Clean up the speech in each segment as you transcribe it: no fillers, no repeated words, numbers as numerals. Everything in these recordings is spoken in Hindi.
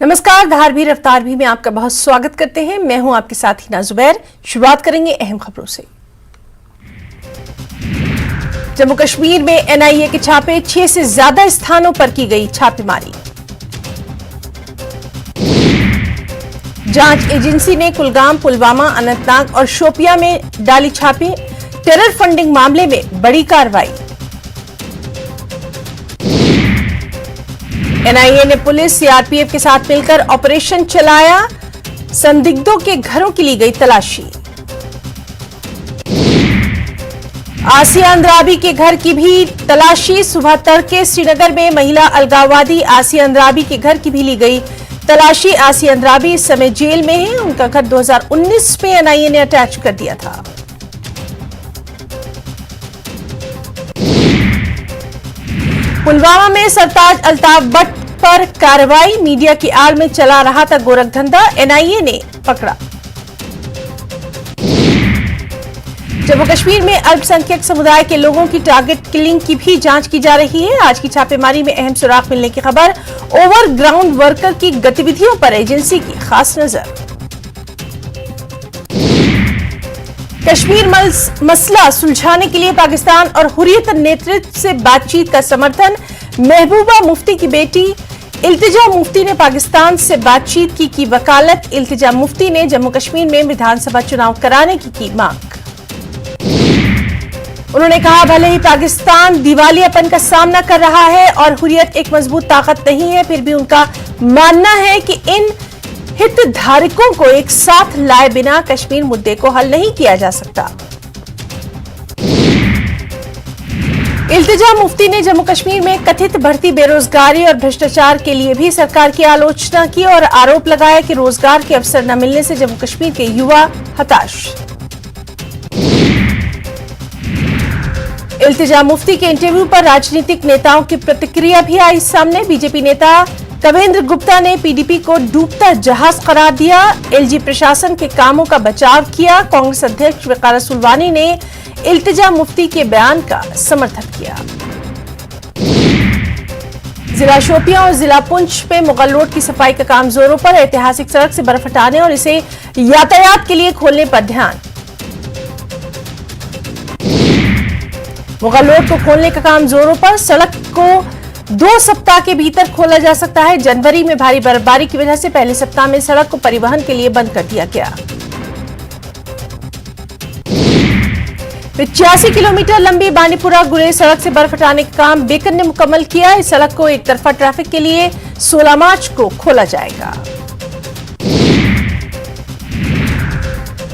नमस्कार, धार भी रफ्तार भी में आपका बहुत स्वागत करते हैं। मैं हूं आपके साथ हिना जुबैर। शुरुआत करेंगे अहम खबरों से। जम्मू कश्मीर में एनआईए के छापे, 6 से ज्यादा स्थानों पर की गई छापेमारी। जांच एजेंसी ने कुलगाम, पुलवामा, अनंतनाग और शोपियां में डाली छापे। टेरर फंडिंग मामले में बड़ी कार्रवाई। एनआईए ने पुलिस, सीआरपीएफ के साथ मिलकर ऑपरेशन चलाया। संदिग्धों के घरों की ली गई तलाशी। आसिया अंद्राबी के घर की भी तलाशी। सुबह तड़के श्रीनगर में महिला अलगाववादी आसिया अंद्राबी के घर की भी ली गई तलाशी। आसिया अंद्राबी इस समय जेल में है। उनका घर 2019 में एनआईए ने अटैच कर दिया था। पुलवामा में सरताज अल्ताफ भट्ट पर कार्रवाई। मीडिया की आड़ में चला रहा था गोरखधंधा, एनआईए ने पकड़ा। जम्मू कश्मीर में अल्पसंख्यक समुदाय के लोगों की टारगेट किलिंग की भी जांच की जा रही है। आज की छापेमारी में अहम सुराग मिलने की खबर। ओवरग्राउंड वर्कर की गतिविधियों पर एजेंसी की खास नजर। कश्मीर मसला सुलझाने के लिए पाकिस्तान और हुर्रियत नेतृत्व से बातचीत का समर्थन। महबूबा मुफ्ती की बेटी इल्तिजा मुफ्ती ने पाकिस्तान से बातचीत की वकालत। इल्तिजा मुफ्ती ने जम्मू कश्मीर में विधानसभा चुनाव कराने की मांग। उन्होंने कहा, भले ही पाकिस्तान दिवालियापन का सामना कर रहा है और हुर्रियत एक मजबूत ताकत नहीं है, फिर भी उनका मानना है कि इन हितधारकों को एक साथ लाए बिना कश्मीर मुद्दे को हल नहीं किया जा सकता। इल्तिजा मुफ्ती ने जम्मू कश्मीर में कथित बढ़ती बेरोजगारी और भ्रष्टाचार के लिए भी सरकार की आलोचना की और आरोप लगाया कि रोजगार के अवसर न मिलने से जम्मू कश्मीर के युवा हताश। इल्तिजा मुफ्ती के इंटरव्यू पर राजनीतिक नेताओं की प्रतिक्रिया भी आई सामने। बीजेपी नेता कवेंद्र गुप्ता ने पीडीपी को डूबता जहाज करार दिया। एलजी प्रशासन के कामों का बचाव किया। कांग्रेस अध्यक्ष वकार रसूलवानी ने इल्तिजा मुफ्ती के बयान का समर्थन किया। जिला शोपियां और जिला पुंछ में मुगल रोड की सफाई का काम जोरों पर। ऐतिहासिक सड़क से बर्फ हटाने और इसे यातायात के लिए खोलने पर ध्यान। मुगल रोड को खोलने का काम जोरों पर। सड़क को 2 सप्ताह के भीतर खोला जा सकता है। जनवरी में भारी बर्फबारी की वजह से पहले सप्ताह में सड़क को परिवहन के लिए बंद कर दिया गया। 85 किलोमीटर लंबी बांडीपुरा गुरेज सड़क से बर्फ हटाने का काम बीकन ने मुकम्मल किया। इस सड़क को एक तरफा ट्रैफिक के लिए 16 मार्च को खोला जाएगा।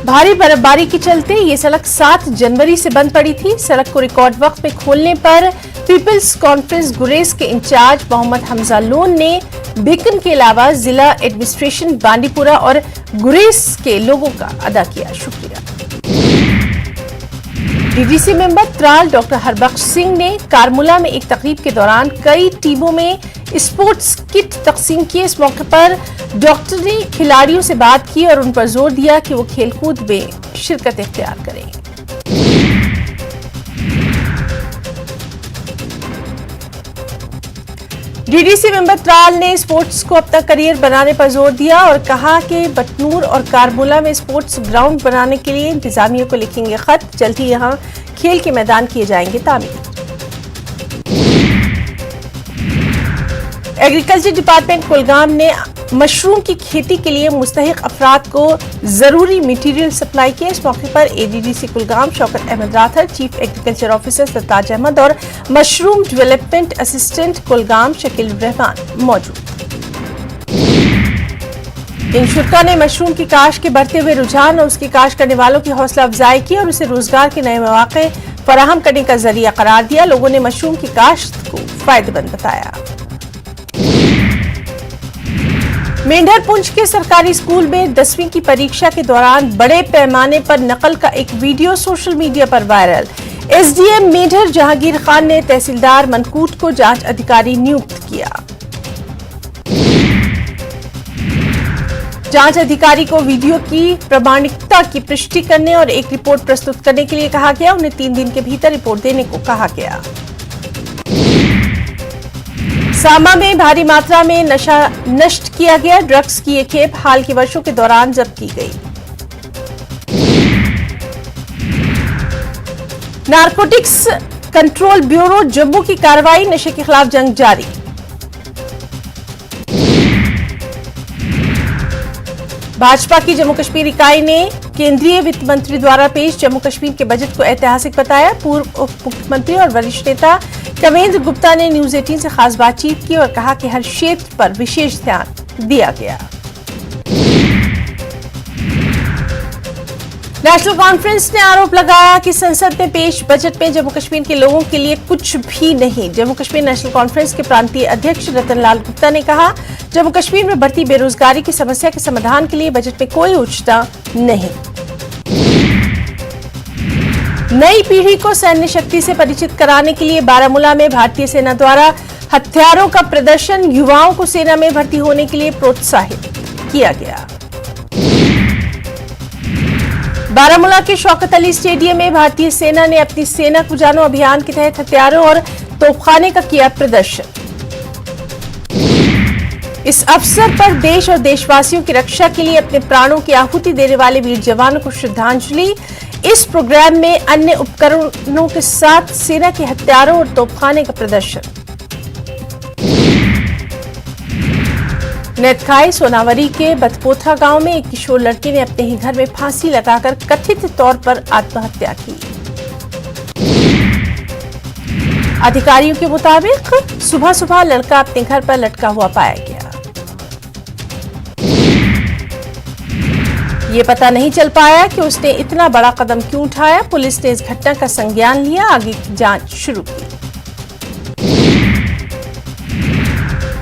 भारी बर्फबारी के चलते ये सड़क 7 जनवरी से बंद पड़ी थी। सड़क को रिकॉर्ड वक्त में खोलने पर पीपल्स कॉन्फ्रेंस गुरेज के इंचार्ज मोहम्मद हमजा लोन ने बीकन के अलावा जिला एडमिनिस्ट्रेशन बांडीपुरा और गुरेज के लोगों का अदा किया शुक्रिया। DDC member Tral doctor Harbakhsh Singh ने कारमुला में एक तकरीब के दौरान कई टीमों में स्पोर्ट्स किट तकसीम किए। इस मौके पर डॉक्टर ने खिलाड़ियों से बात की और उन पर जोर दिया कि वो खेलकूद में शिरकत इख्तियार करें। डीडीसी मेंबर त्राल ने स्पोर्ट्स को अपना करियर बनाने पर जोर दिया और कहा कि बटनूर और कारमुला में स्पोर्ट्स ग्राउंड बनाने के लिए इंतजामिया को लिखेंगे खत। जल्द ही यहां खेल के मैदान किए जाएंगे तामीर। एग्रीकल्चर डिपार्टमेंट कुलगाम ने मशरूम की खेती के लिए मुस्तहिक अफराद को जरूरी मटेरियल सप्लाई किया। इस मौके पर ADDC Kulgam Shaukat Ahmad Rather, chief agriculture officer Sartaj Ahmad और mushroom development assistant Kulgam Shakeel Rahman मौजूद। इन शुरा ने मशरूम की काश्त के बढ़ते हुए रुझान और उसकी काश्त करने वालों की हौसला अफजाई की और उसे रोजगार के नए मौके फराहम करने का जरिया करार दिया। लोगों ने मशरूम की काश्त को फायदेमंद बताया। मेंढर पुंछ के सरकारी स्कूल में 10वीं की परीक्षा के दौरान बड़े पैमाने पर नकल का एक वीडियो सोशल मीडिया पर वायरल। एसडीएम मेंढर जहांगीर खान ने तहसीलदार मनकूट को जांच अधिकारी नियुक्त किया। जांच अधिकारी को वीडियो की प्रामाणिकता की पुष्टि करने और एक रिपोर्ट प्रस्तुत करने के लिए कहा गया। उन्हें 3 दिन के भीतर रिपोर्ट देने को कहा गया। सांबा में भारी मात्रा में नशा नष्ट किया गया। ड्रग्स की ये खेप हाल के वर्षों के दौरान जब्त की गई। नारकोटिक्स कंट्रोल ब्यूरो जम्मू की कार्रवाई, नशे के खिलाफ जंग जारी। भाजपा की जम्मू कश्मीर इकाई ने केंद्रीय वित्त मंत्री द्वारा पेश जम्मू कश्मीर के बजट को ऐतिहासिक बताया। पूर्व उप मुख्यमंत्री और वरिष्ठ नेता कमेंद्र गुप्ता ने न्यूज 18 से खास बातचीत की और कहा कि हर क्षेत्र पर विशेष ध्यान दिया गया। नेशनल कॉन्फ्रेंस ने आरोप लगाया कि संसद में पेश बजट में जम्मू कश्मीर के लोगों के लिए कुछ भी नहीं। जम्मू कश्मीर नेशनल कॉन्फ्रेंस के प्रांतीय अध्यक्ष रतनलाल गुप्ता ने कहा, जम्मू कश्मीर में बढ़ती बेरोजगारी की समस्या के समाधान के लिए बजट में कोई योजना नहीं। नई पीढ़ी को सैन्य शक्ति से परिचित कराने के लिए बारामूला में भारतीय सेना द्वारा हथियारों का प्रदर्शन, युवाओं को सेना में भर्ती होने के लिए प्रोत्साहित किया गया। बारामूला के शौकत अली स्टेडियम में भारतीय सेना ने अपनी सेना को जानो अभियान के तहत हथियारों और तोपखाने का किया प्रदर्शन। इस अवसर पर देश और देशवासियों की रक्षा के लिए अपने प्राणों की आहुति देने वाले वीर जवानों को श्रद्धांजलि। इस प्रोग्राम में अन्य उपकरणों के साथ सेना के हथियारों और तोपखाने का प्रदर्शन। नेतखाई सोनावरी के बथपोथा गांव में एक किशोर लड़के ने अपने ही घर में फांसी लगाकर कथित तौर पर आत्महत्या की। अधिकारियों के मुताबिक सुबह सुबह लड़का अपने घर पर लटका हुआ पाया गया। ये पता नहीं चल पाया कि उसने इतना बड़ा कदम क्यों उठाया। पुलिस ने इस घटना का संज्ञान लिया, आगे की जांच शुरू की।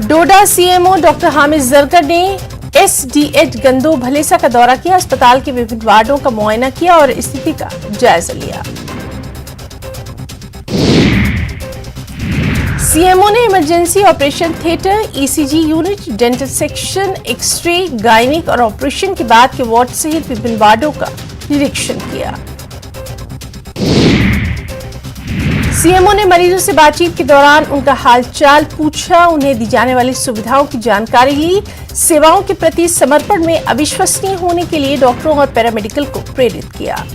डोडा सीएमओ डॉक्टर हामिद जरगर ने एसडीएच गंदो भलेसा का दौरा किया, अस्पताल के विभिन्न वार्डों का मुआयना किया और स्थिति का जायजा लिया। सीएमओ ने emergency operation theatre, ECG unit, dental section, x ray, gynaec और ऑपरेशन के बाद के वार्ड सहित विभिन्न वार्डों का निरीक्षण किया। सीएमओ ने मरीजों से बातचीत के दौरान उनका हालचाल पूछा, उन्हें दी जाने वाली सुविधाओं की जानकारी ली। सेवाओं के प्रति समर्पण में अविश्वसनीय होने के लिए डॉक्टरों और पैरामेडिकल को प्रेरित किया।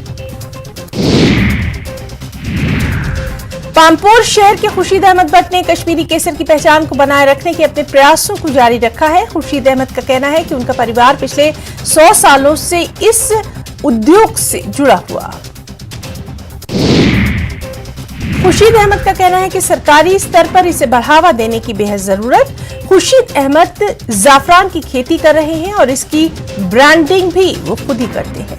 पामपोर शहर के खुर्शीद अहमद भट्ट ने कश्मीरी केसर की पहचान को बनाए रखने के अपने प्रयासों को जारी रखा है। खुर्शीद अहमद का कहना है कि उनका परिवार पिछले 100 सालों से इस उद्योग से जुड़ा हुआ। खुर्शीद अहमद का कहना है कि सरकारी स्तर पर इसे बढ़ावा देने की बेहद जरूरत। खुर्शीद अहमद जाफरान की खेती कर रहे हैं और इसकी ब्रांडिंग भी वो खुद ही करते हैं।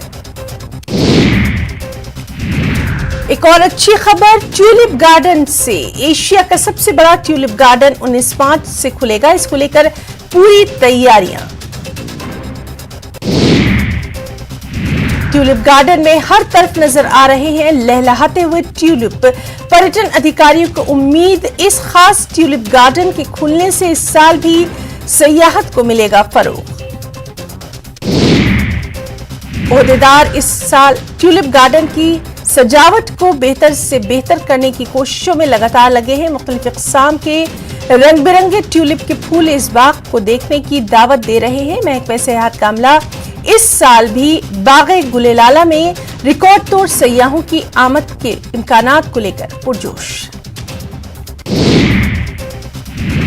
एक और अच्छी खबर ट्यूलिप गार्डन से। एशिया का सबसे बड़ा ट्यूलिप गार्डन 19 मार्च से खुलेगा। इसको लेकर पूरी तैयारियां। ट्यूलिप गार्डन में हर तरफ नजर आ रहे हैं लहलहाते हुए ट्यूलिप। पर्यटन अधिकारियों को उम्मीद, इस खास ट्यूलिप गार्डन के खुलने से इस साल भी सयाहत को मिलेगा फरोग। ओहदेदार इस साल ट्यूलिप गार्डन की सजावट को बेहतर से बेहतर करने की कोशिशों में लगातार लगे हैं। मुख्तलिफ इक़साम के रंग बिरंगे ट्यूलिप के फूल इस बाग को देखने की दावत दे रहे हैं। महकमा सेहत का अमला इस साल भी बाग़े गुलेलाला में रिकॉर्ड तोड़ सयाहों की आमद के इम्कानात को लेकर पुरजोश।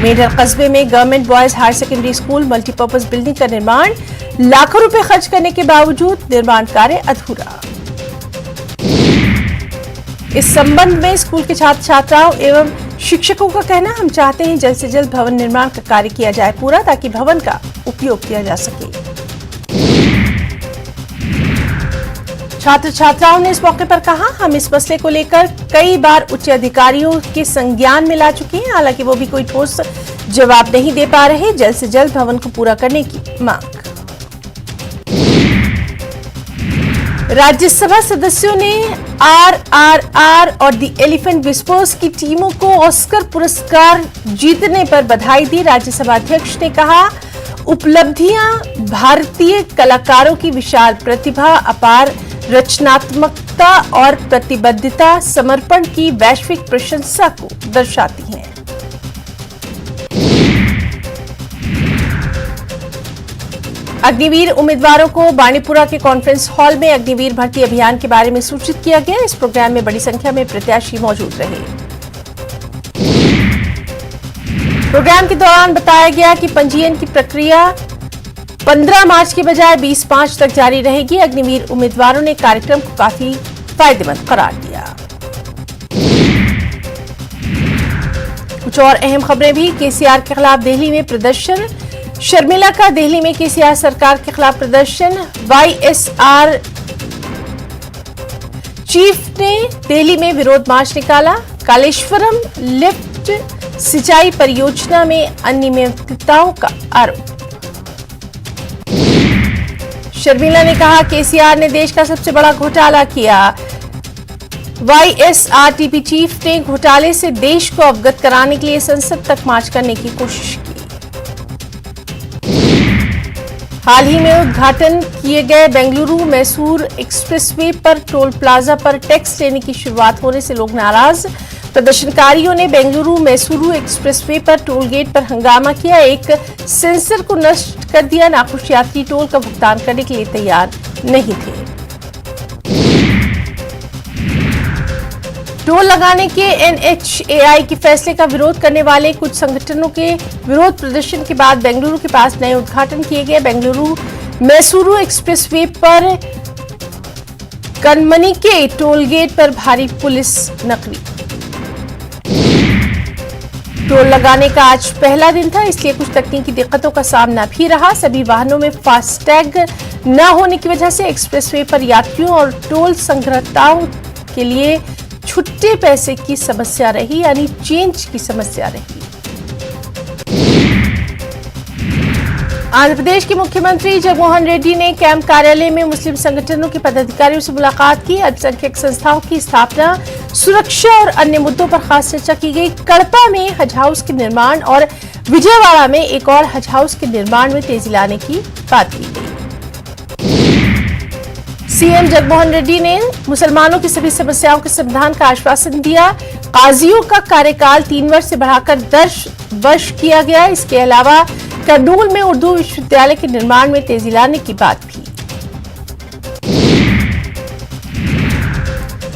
मेडर कस्बे में government boys higher secondary school multipurpose building का निर्माण, लाखों रुपए खर्च करने के बावजूद निर्माण कार्य अधूरा। इस संबंध में स्कूल के छात्र छात्राओं एवं शिक्षकों का कहना, हम चाहते हैं जल्द से जल्द भवन निर्माण का कार्य किया जाए पूरा, ताकि भवन का उपयोग किया जा सके। छात्र छात्राओं ने इस मौके पर कहा, हम इस मसले को लेकर कई बार उच्च अधिकारियों के संज्ञान में ला चुके हैं, हालांकि वो भी कोई ठोस जवाब नहीं दे पा रहे। जल्द से जल्द भवन को पूरा करने की मांग। राज्यसभा सदस्यों ने आरआरआर और द एलिफेंट विस्पर्स की टीमों को ऑस्कर पुरस्कार जीतने पर बधाई दी। राज्यसभा अध्यक्ष ने कहा, उपलब्धियां भारतीय कलाकारों की विशाल प्रतिभा, अपार रचनात्मकता और प्रतिबद्धता समर्पण की वैश्विक प्रशंसा को दर्शाती हैं। अग्निवीर उम्मीदवारों को बाणीपुरा के कॉन्फ्रेंस हॉल में अग्निवीर भर्ती अभियान के बारे में सूचित किया गया। इस प्रोग्राम में बड़ी संख्या में प्रत्याशी मौजूद रहे। प्रोग्राम के दौरान बताया गया कि पंजीयन की प्रक्रिया 15 मार्च के बजाय 20 मार्च तक जारी रहेगी। अग्निवीर उम्मीदवारों ने कार्यक्रम को काफी फायदेमंद करार दिया। कुछ और अहम खबरें भी। केसीआर के खिलाफ दिल्ली में प्रदर्शन। शर्मिला का दिल्ली में केसीआर सरकार के खिलाफ प्रदर्शन। वाईएसआर चीफ ने दिल्ली में विरोध मार्च निकाला। कालेश्वरम लिफ्ट सिंचाई परियोजना में अनियमितताओं का आरोप। शर्मिला ने कहा केसीआर ने देश का सबसे बड़ा घोटाला किया। वाईएसआरटीपी चीफ ने घोटाले से देश को अवगत कराने के लिए संसद तक मार्च करने की कोशिश की। हाल ही में उद्घाटन किए गए बेंगलुरु मैसूर एक्सप्रेसवे पर टोल प्लाजा पर टैक्स लेने की शुरुआत होने से लोग नाराज। प्रदर्शनकारियों ने बेंगलुरु मैसूरू एक्सप्रेसवे पर टोल गेट पर हंगामा किया। एक सेंसर को नष्ट कर दिया। नाखुश यात्री टोल का भुगतान करने के लिए तैयार नहीं थे। टोल लगाने के एनएचएआई के फैसले का विरोध करने वाले कुछ संगठनों के विरोध प्रदर्शन के बाद बेंगलुरु के पास नए उद्घाटन किए गए। बेंगलुरु मैसूरू एक्सप्रेसवे पर कनमनी के टोल गेट पर भारी पुलिस नकली। टोल लगाने का आज पहला दिन था, इसलिए कुछ तकनीकी दिक्कतों का सामना भी रहा। सभी वाहनों में फास्टैग न होने की वजह से एक्सप्रेसवे पर यात्रियों और टोल संग्रहताओं के लिए छुट्टे पैसे की समस्या रही, यानी चेंज की समस्या रही। आंध्र प्रदेश के मुख्यमंत्री जगनमोहन रेड्डी ने कैंप कार्यालय में मुस्लिम संगठनों के पदाधिकारियों से मुलाकात की। अल्पसंख्यक संस्थाओं की स्थापना, सुरक्षा और अन्य मुद्दों पर खास चर्चा की गई। कड़पा में हज हाउस के निर्माण और विजयवाड़ा में एक और हज हाउस के निर्माण में तेजी लाने की बात की गई। सीएम जगनमोहन रेड्डी ने मुसलमानों की सभी समस्याओं के समाधान का आश्वासन दिया। काजियों का कार्यकाल 3 वर्ष से बढ़ाकर 10 वर्ष किया गया। इसके अलावा करनूल में उर्दू विश्वविद्यालय के निर्माण में तेजी लाने की बात भी।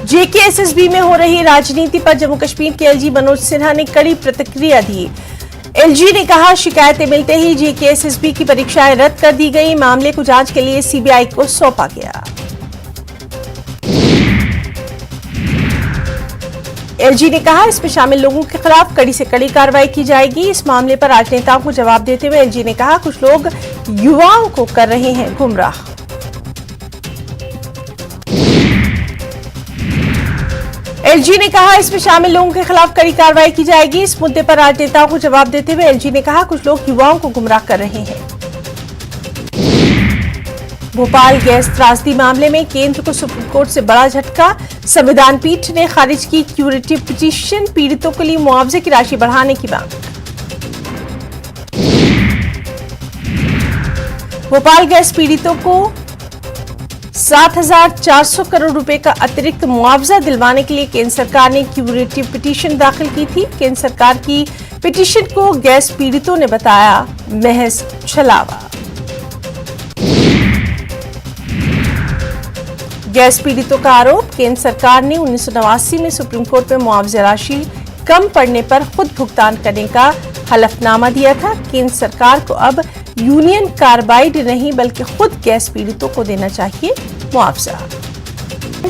जेकेएसएसबी में हो रही राजनीति पर जम्मू कश्मीर के एलजी मनोज सिन्हा ने कड़ी प्रतिक्रिया दी। एलजी ने कहा शिकायतें मिलते ही जेकेएसएसबी की परीक्षाएं रद्द कर दी गई। मामले को जांच के लिए सीबीआई को सौंपा गया। एलजी ने कहा इसमें शामिल लोगों के खिलाफ कड़ी से कड़ी कार्रवाई की जाएगी। इस मामले पर राजनेताओं को जवाब देते हुए एलजी ने कहा कुछ लोग युवाओं को कर रहे हैं गुमराह। एलजी ने कहा इसमें शामिल लोगों के खिलाफ कड़ी कार्रवाई की जाएगी। इस मुद्दे पर राजनेताओं को जवाब देते हुए एलजी ने कहा कुछ लोग युवाओं को गुमराह कर रहे हैं। भोपाल गैस त्रासदी मामले में केंद्र को सुप्रीम कोर्ट से बड़ा झटका। संविधान पीठ ने खारिज की क्यूरेटिव पिटीशन, पीड़ितों के लिए मुआवजे की राशि बढ़ाने की मांग। भोपाल गैस पीड़ितों को 7,400 करोड़ रुपए का अतिरिक्त मुआवजा दिलवाने के लिए केंद्र सरकार ने क्यूरेटिव पिटीशन दाखिल की थी। केंद्र सरकार की पिटीशन को गैस पीड़ितों ने बताया महज छलावा। गैस पीड़ितों का आरोप केंद्र सरकार ने 1989 में सुप्रीम कोर्ट में मुआवजा राशि कम पड़ने पर खुद भुगतान करने का हलफनामा दिया था। केंद्र सरकार को अब यूनियन कार्बाइड नहीं बल्कि खुद गैस पीड़ितों को देना चाहिए मुआवजा।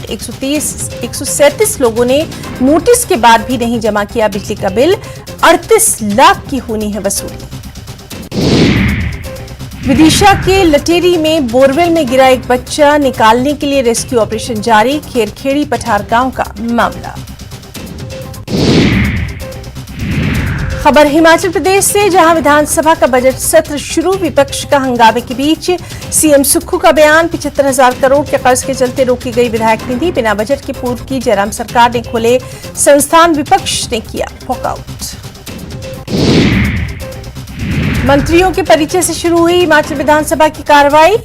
137 लोगों ने नोटिस के बाद भी नहीं जमा किया बिजली का बिल। 38 लाख की होनी है वसूली। विदिशा के लटेरी में बोरवेल में गिरा एक बच्चा, निकालने के लिए रेस्क्यू ऑपरेशन जारी। खेरखेड़ी पठार गांव का मामला। खबर हिमाचल प्रदेश से, जहां विधानसभा का बजट सत्र शुरू। विपक्ष का हंगामे के बीच सीएम सुक्खू का बयान। 75,000 करोड़ के कर्ज के चलते रोकी गई विधायक निधि। बिना बजट के पूर्व की जयराम सरकार ने खोले संस्थान, विपक्ष ने किया वॉकआउट। मंत्रियों के परिचय से शुरू हुई हिमाचल विधानसभा की कार्रवाई।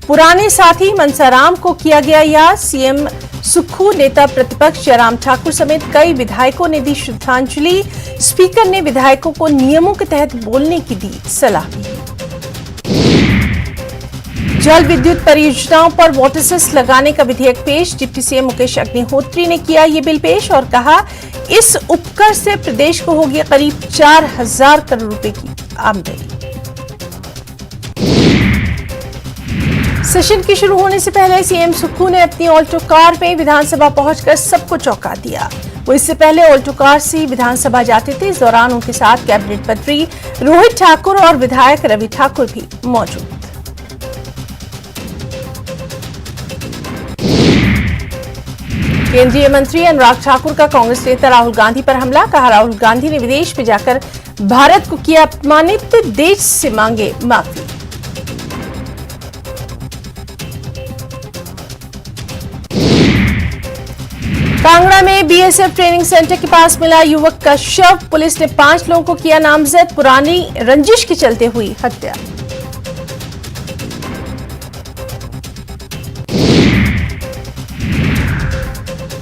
पुराने साथी मनसाराम को किया गया याद। सीएम सुक्खू, नेता प्रतिपक्ष जयराम ठाकुर समेत कई विधायकों ने दी श्रद्धांजलि। स्पीकर ने विधायकों को नियमों के तहत बोलने की दी सलाह। जल विद्युत परियोजनाओं पर वाटर सेस लगाने का विधेयक पेश। डिप्टी सीएम मुकेश अग्निहोत्री ने किया ये बिल पेश और कहा, इस उपकर से प्रदेश को होगी करीब 4000 करोड़ रुपए की आमदनी। सेशन के शुरू होने से पहले सीएम सुक्खू ने अपनी ऑल्टो कार में विधानसभा पहुंचकर सबको चौंका दिया। वो इससे पहले ऑल्टो कार से विधानसभा जाते थे। इस दौरान उनके साथ कैबिनेट मंत्री रोहित ठाकुर और विधायक रवि ठाकुर भी मौजूद। केंद्रीय मंत्री अनुराग ठाकुर का कांग्रेस नेता राहुल गांधी पर हमला। कहा, राहुल गांधी ने विदेश में जाकर भारत को किया अपमानित, देश से मांगे माफी। कांगड़ा में बीएसएफ ट्रेनिंग सेंटर के पास मिला युवक का शव। पुलिस ने 5 लोगों को किया नामजद। पुरानी रंजिश के चलते हुई हत्या।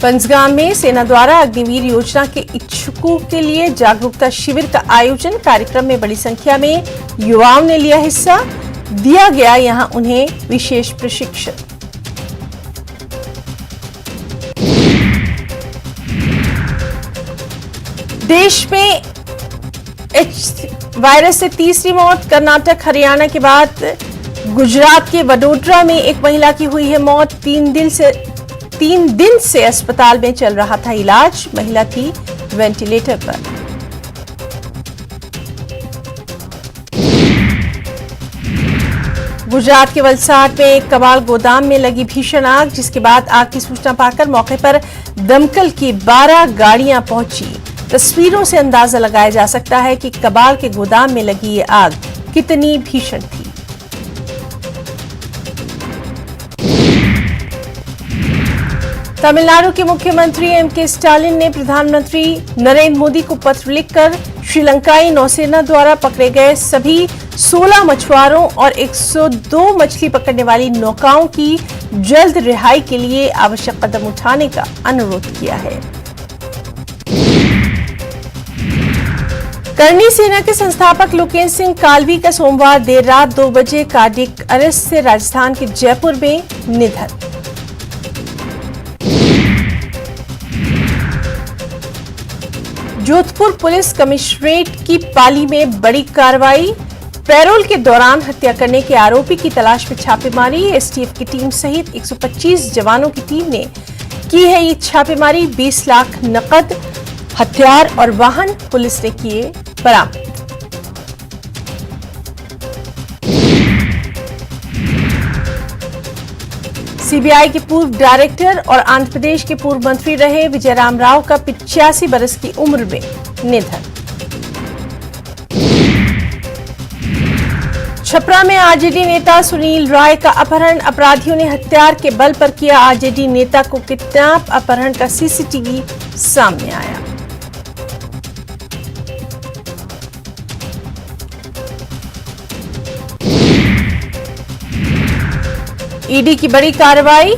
पंजगाम में सेना द्वारा अग्निवीर योजना के इच्छुकों के लिए जागरूकता शिविर का आयोजन। कार्यक्रम में बड़ी संख्या में युवाओं ने लिया हिस्सा। दिया गया यहां उन्हें विशेष प्रशिक्षण। देश में वायरस से तीसरी मौत। कर्नाटक, हरियाणा के बाद गुजरात के वडोदरा में एक महिला की हुई है मौत। 3 दिन से अस्पताल में चल रहा था इलाज। महिला थी वेंटिलेटर पर। गुजरात के वलसाड में एक कबाड़ गोदाम में लगी भीषण आग, जिसके बाद आग की सूचना पाकर मौके पर दमकल की 12 गाड़ियां पहुंची। तस्वीरों से अंदाजा लगाया जा सकता है कि कबाड़ के गोदाम में लगी ये आग कितनी भीषण थी। तमिलनाडु के मुख्यमंत्री एमके स्टालिन ने प्रधानमंत्री नरेंद्र मोदी को पत्र लिखकर श्रीलंकाई नौसेना द्वारा पकड़े गए सभी 16 मछुआरों और 102 मछली पकड़ने वाली नौकाओं की जल्द रिहाई के लिए आवश्यक कदम उठाने का अनुरोध किया है। करनी सेना के संस्थापक लोकेंद्र सिंह कालवी का सोमवार देर रात 2 बजे कार्डियक अरेस्ट से राजस्थान के जयपुर में निधन। जोधपुर पुलिस कमिश्नरेट की पाली में बड़ी कार्रवाई। पैरोल के दौरान हत्या करने के आरोपी की तलाश में छापेमारी। एसटीएफ की टीम सहित 125 जवानों की टीम ने की है ये छापेमारी। 20 लाख नकद, हथियार और वाहन पुलिस ने किए बरामद। सीबीआई के पूर्व डायरेक्टर और आंध्र प्रदेश के पूर्व मंत्री रहे विजयराम राव का 85 बरस की उम्र में निधन। छपरा में आरजेडी नेता सुनील राय का अपहरण। अपराधियों ने हथियार के बल पर किया आरजेडी नेता को किडनैप। अपहरण का सीसीटीवी सामने आया। ईडी की बड़ी कार्रवाई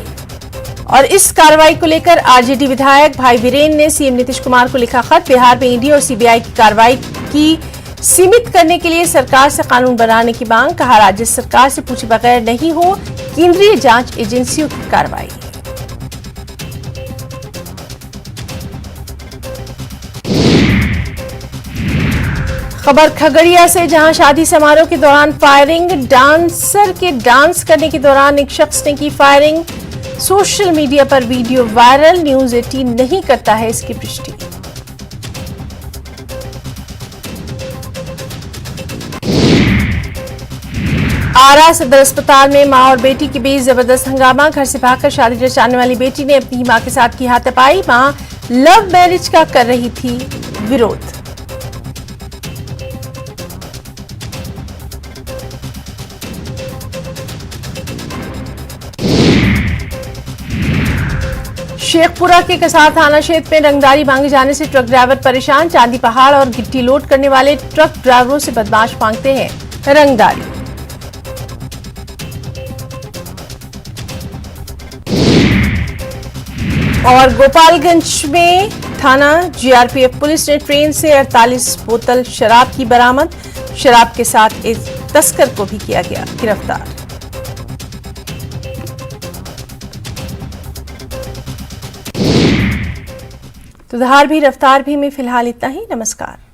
और इस कार्रवाई को लेकर आरजेडी विधायक भाई वीरेन ने सीएम नीतीश कुमार को लिखा खत। बिहार में ईडी और सीबीआई की कार्रवाई की सीमित करने के लिए सरकार से कानून बनाने की मांग। कहा, राज्य सरकार से पूछे बगैर नहीं हो केंद्रीय जांच एजेंसियों की कार्रवाई। खबर खगड़िया से, जहां शादी समारोह के दौरान फायरिंग। डांसर के डांस करने के दौरान एक शख्स ने की फायरिंग। सोशल मीडिया पर वीडियो वायरल। न्यूज 18 नहीं करता है इसकी पुष्टि। आरा सदर अस्पताल में मां और बेटी के बीच जबरदस्त हंगामा। घर से भागकर शादी रचाने वाली बेटी ने अपनी मां के साथ की हाथापाई। मां लव मैरिज का कर रही थी विरोध। शेखपुरा के कसार थाना क्षेत्र में रंगदारी मांगे जाने से ट्रक ड्राइवर परेशान। चांदी पहाड़ और गिट्टी लोड करने वाले ट्रक ड्राइवरों से बदमाश मांगते हैं रंगदारी। और गोपालगंज में थाना जीआरपीएफ पुलिस ने ट्रेन से 48 बोतल शराब की बरामद। शराब के साथ एक तस्कर को भी किया गया गिरफ्तार। तो धार भी रफ्तार भी में फिलहाल इतना ही। नमस्कार।